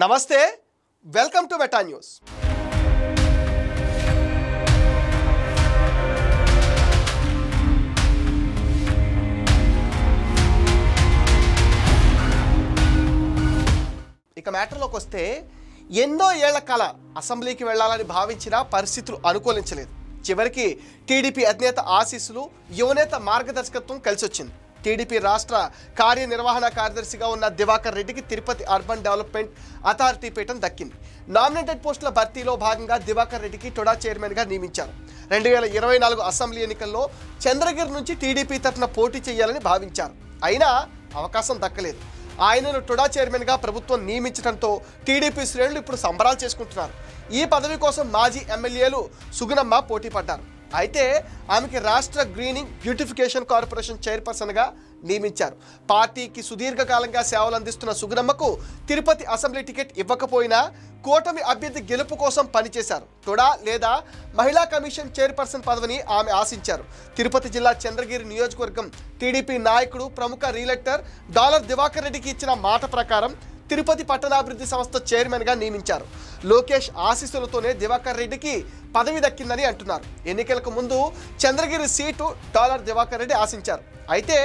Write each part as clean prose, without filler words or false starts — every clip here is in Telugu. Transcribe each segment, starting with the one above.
నమస్తే వెల్కమ్ టు మెటా న్యూస్ ఇక మ్యాటర్లోకి వస్తే ఎన్నో ఏళ్ల కాల అసెంబ్లీకి వెళ్లాలని భావించిన పరిస్థితులు అనుకూలించలేదు. చివరికి టీడీపీ అధినేత ఆశీస్సులు యువనేత మార్గదర్శకత్వం కలిసొచ్చింది. టీడీపీ రాష్ట్ర కార్యనిర్వహణ కార్యదర్శిగా ఉన్న దివాకర్ రెడ్డికి తిరుపతి అర్బన్ డెవలప్మెంట్ అథారిటీ పీఠం దక్కింది. నామినేటెడ్ పోస్టుల భర్తీలో భాగంగా దివాకర్ రెడ్డికి టొడా చైర్మన్గా నియమించారు. 2024 అసెంబ్లీ ఎన్నికల్లో చంద్రగిరి నుంచి టీడీపీ తరఫున పోటీ చేయాలని భావించారు. అయినా అవకాశం దక్కలేదు. ఆయనను టొడా చైర్మన్గా ప్రభుత్వం నియమించడంతో టీడీపీ శ్రేణులు ఇప్పుడు సంబరాలు చేసుకుంటున్నారు. ఈ పదవి కోసం మాజీ ఎమ్మెల్యేలు సుగుణమ్మ పోటీ పడ్డారు. అయితే ఆమెకి రాష్ట్ర గ్రీనింగ్ బ్యూటిఫికేషన్ కార్పొరేషన్ చైర్పర్సన్గా నియమించారు. పార్టీకి సుదీర్ఘకాలంగా సేవలు అందిస్తున్న సుగుణమ్మకు తిరుపతి అసెంబ్లీ టికెట్ ఇవ్వకపోయినా కూటమి అభ్యర్థి గెలుపు కోసం పనిచేశారు. టొడా లేదా మహిళా కమిషన్ చైర్పర్సన్ పదవిని ఆమె ఆశించారు. తిరుపతి జిల్లా చంద్రగిరి నియోజకవర్గం టీడీపీ నాయకుడు ప్రముఖ రియల్టర్ దివాకర్ రెడ్డికి ఇచ్చిన మాట ప్రకారం తిరుపతి పట్టణాభివృద్ధి సంస్థ చైర్మన్గా నియమించారు. లోకేష్ ఆశీస్సులతోనే దివాకర్ రెడ్డికి పదవి దక్కిందని అంటున్నారు. ఎన్నికలకు ముందు చంద్రగిరి సీటు దివాకర్ రెడ్డి ఆశించారు. అయితే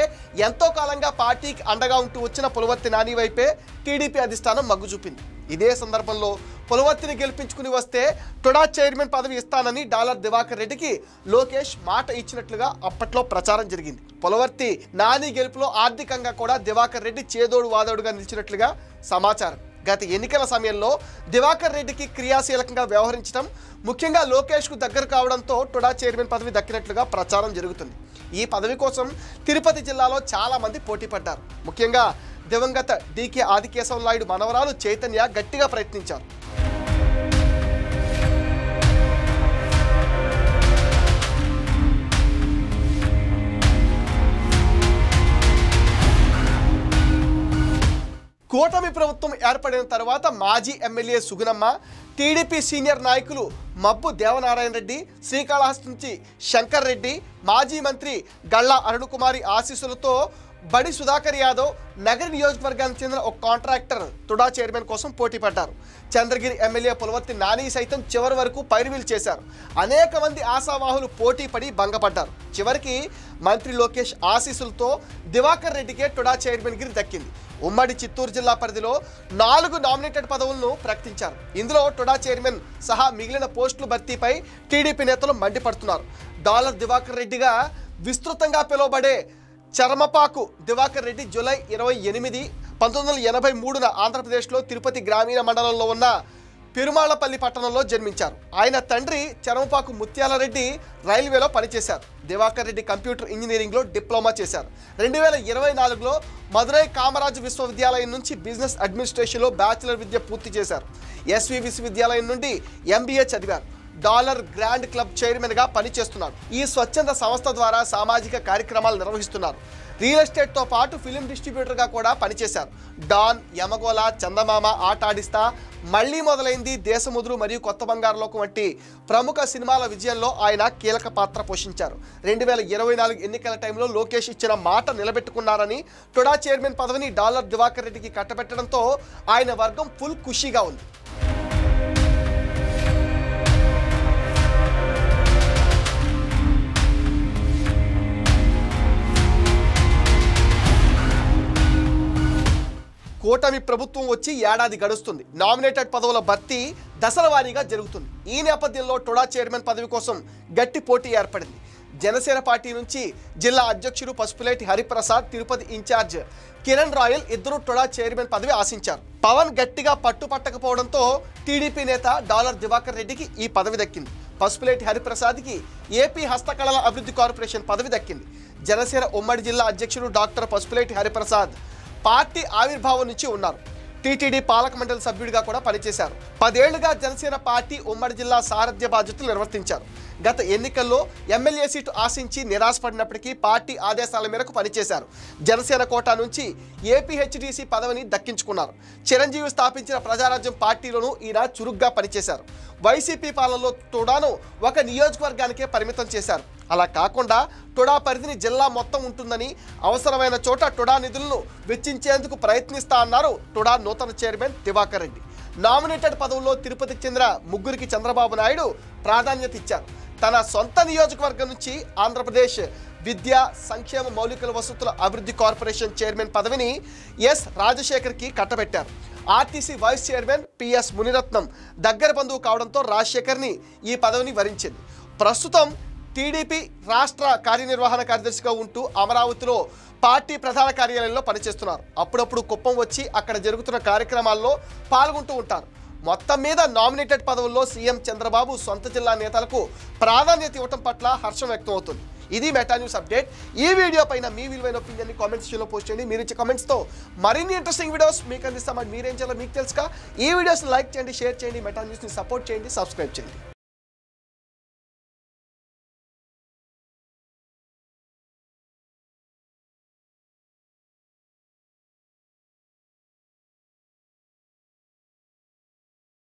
ఎంతో కాలంగా పార్టీకి అండగా ఉంటూ వచ్చిన పులవర్తి నాని వైపే టీడీపీ అధిష్టానం మగ్గు చూపింది. ఇదే సందర్భంలో పులవర్తిని గెలిపించుకుని వస్తే టొడా చైర్మన్ పదవి ఇస్తానని దివాకర్ రెడ్డికి లోకేష్ మాట ఇచ్చినట్లుగా అప్పట్లో ప్రచారం జరిగింది. పులవర్తి నాని గెలుపులో ఆర్థికంగా కూడా దివాకర్ రెడ్డి చేదోడు వాదోడుగా నిలిచినట్లుగా సమాచారం. గత ఎన్నికల సమయంలో దివాకర్ రెడ్డికి క్రియాశీలకంగా వ్యవహరించడం, ముఖ్యంగా లోకేష్కు దగ్గర కావడంతో టొడా చైర్మన్ పదవి దక్కినట్లుగా ప్రచారం జరుగుతుంది. ఈ పదవి కోసం తిరుపతి జిల్లాలో చాలా మంది పోటీ పడ్డారు. ముఖ్యంగా దివంగత డీకే ఆదికేశవ నాయుడు మనవరాలు చైతన్య గట్టిగా ప్రయత్నించారు. కూటమి ప్రభుత్వం ఏర్పడిన తర్వాత మాజీ ఎమ్మెల్యే సుగుణమ్మ, టీడీపీ సీనియర్ నాయకులు మబ్బు దేవనారాయణ రెడ్డి, శ్రీకాళహస్తి నుంచి శంకర్ రెడ్డి, మాజీ మంత్రి గళ్ళ అరుణకుమారి ఆశీస్సులతో బడి సుధాకర్ యాదవ్ నగరి నియోజకవర్గానికి చెందిన ఒక కాంట్రాక్టర్ టొడా చైర్మన్ కోసం పోటీ పడ్డారు. చంద్రగిరి ఎమ్మెల్యే పులవర్తి నాని సైతం చివరి వరకు పైరువీలు చేశారు. అనేక మంది ఆశావాహులు పోటీ పడి భంగపడ్డారు. చివరికి మంత్రి లోకేష్ ఆశీస్సులతో దివాకర్ రెడ్డికే టొడా చైర్మన్ గిరి దక్కింది. ఉమ్మడి చిత్తూరు జిల్లా పరిధిలో 4 నామినేటెడ్ పదవులను ప్రకటించారు. ఇందులో టొడా చైర్మన్ సహా మిగిలిన పోస్టుల భర్తీపై టీడీపీ నేతలు మండిపడుతున్నారు. దివాకర్ రెడ్డిగా విస్తృతంగా పిలువబడే చర్మపాకు దివాకర్ రెడ్డి జూలై 28, 1983 ఆంధ్రప్రదేశ్లో తిరుపతి గ్రామీణ మండలంలో ఉన్న పెరుమాళ్లపల్లి పట్టణంలో జన్మించారు. ఆయన తండ్రి చర్మపాకు ముత్యాలరెడ్డి రైల్వేలో పనిచేశారు. దివాకర్ రెడ్డి కంప్యూటర్ ఇంజనీరింగ్లో డిప్లొమా చేశారు. 2024లో మదురై కామరాజు విశ్వవిద్యాలయం నుంచి బిజినెస్ అడ్మినిస్ట్రేషన్లో బ్యాచిలర్ విద్య పూర్తి చేశారు. ఎస్వి విశ్వవిద్యాలయం నుండి ఎంబీఏ చదివారు. గ్రాండ్ క్లబ్ చైర్మన్గా పనిచేస్తున్నారు. ఈ స్వచ్ఛంద సంస్థ ద్వారా సామాజిక కార్యక్రమాలు నిర్వహిస్తున్నారు. రియల్ ఎస్టేట్తో పాటు ఫిలిం డిస్ట్రిబ్యూటర్గా కూడా పనిచేశారు. డాన్, యమగోళ, చందమామ, ఆట ఆడిస్తా, మళ్లీ మొదలైంది, దేశముదురు మరియు కొత్త బంగారులోకం వంటి ప్రముఖ సినిమాల విజయంలో ఆయన కీలక పాత్ర పోషించారు. 2024 ఎన్నికల టైంలో లోకేష్ ఇచ్చిన మాట నిలబెట్టుకున్నారని టొడా చైర్మన్ పదవిని దివాకర్ రెడ్డికి కట్టబెట్టడంతో ఆయన వర్గం ఫుల్ ఖుషీగా ఉంది. కూటమి ప్రభుత్వం వచ్చి ఏడాది గడుస్తుంది. నామినేటెడ్ పదవుల భర్తీ దశల వారీగా జరుగుతుంది. ఈ నేపథ్యంలో టొడా చైర్మన్ పదవి కోసం గట్టి పోటీ ఏర్పడింది. జనసేన పార్టీ నుంచి జిల్లా అధ్యక్షుడు పసుపులేటి హరిప్రసాద్, తిరుపతి ఇన్ఛార్జ్ కిరణ్ రాయల్ ఇద్దరు టొడా చైర్మన్ పదవి ఆశించారు. పవన్ గట్టిగా పట్టుపట్టకపోవడంతో టీడీపీ నేత దివాకర్ రెడ్డికి ఈ పదవి దక్కింది. పసుపులేటి హరిప్రసాద్కి ఏపీ హస్తకళల అభివృద్ధి కార్పొరేషన్ పదవి దక్కింది. జనసేన ఉమ్మడి జిల్లా అధ్యక్షుడు డాక్టర్ పసుపులేటి హరిప్రసాద్ పార్టీ ఆవిర్భావం నుంచి ఉన్నారు. టీటీడీ పాలక మండలి సభ్యుడిగా కూడా పనిచేశారు. 10 ఏళ్లుగా జనసేన పార్టీ ఉమ్మడి జిల్లా సారథ్య బాధ్యతలు నిర్వర్తించారు. గత ఎన్నికల్లో ఎమ్మెల్యే సీటు ఆశించి నిరాశపడినప్పటికీ పార్టీ ఆదేశాల మేరకు పనిచేశారు. జనసేన కోటా నుంచి ఏపీహెచ్డీసీ పదవిని దక్కించుకున్నారు. చిరంజీవి స్థాపించిన ప్రజారాజ్యం పార్టీలోనూ ఈయన చురుగ్గా పనిచేశారు. వైసీపీ పాలనలో టొడాను ఒక నియోజకవర్గానికే పరిమితం చేశారు. అలా కాకుండా టొడా పరిధిని జిల్లా మొత్తం ఉంటుందని, అవసరమైన చోట టొడా నిధులను వెచ్చించేందుకు ప్రయత్నిస్తా అన్నారు టొడా నూతన చైర్మన్ దివాకర్ రెడ్డి. నామినేటెడ్ పదవుల్లో తిరుపతికి చెందిన ముగ్గురికి చంద్రబాబు నాయుడు ప్రాధాన్యత ఇచ్చారు. తన సొంత నియోజకవర్గం నుంచి ఆంధ్రప్రదేశ్ విద్యా సంక్షేమ మౌలిక వసతుల అభివృద్ధి కార్పొరేషన్ చైర్మన్ పదవిని ఎస్ రాజశేఖర్కి కట్టబెట్టారు. RTC vice chairman PS Muniratnam దగ్గర బంధువు కావడంతో రాజశేఖర్ని ఈ పదవిని వరించింది. ప్రస్తుతం టీడీపీ రాష్ట్ర కార్యనిర్వహణ కార్యదర్శిగా ఉంటూ అమరావతిలో పార్టీ ప్రధాన కార్యాలయంలో పనిచేస్తున్నారు. అప్పుడప్పుడు కుప్పం వచ్చి అక్కడ జరుగుతున్న కార్యక్రమాల్లో పాల్గొంటూ ఉంటారు. మొత్తం మీద నామినేటెడ్ పదవుల్లో సీఎం చంద్రబాబు సొంత జిల్లా నేతలకు ప్రాధాన్యత ఇవ్వడం పట్ల హర్షం వ్యక్తం అవుతుంది. ఇది మెటా న్యూస్ అప్డేట్. ఈ వీడియో పైన మీ విలువైన ఒపీనియన్ని కామెంట్స్ సెక్షన్లో పోస్ట్ చేయండి. మీరు ఇచ్చే కామెంట్స్తో మరిన్ని ఇంట్రెస్టింగ్ వీడియోస్ మీకు అందిస్తామని మీరేం చేయాలో మీకు తెలుసుగా. ఈ వీడియోస్ని లైక్ చేయండి, షేర్ చేయండి, మెటా న్యూస్ని సపోర్ట్ చేయండి, సబ్స్క్రైబ్ చేయండి.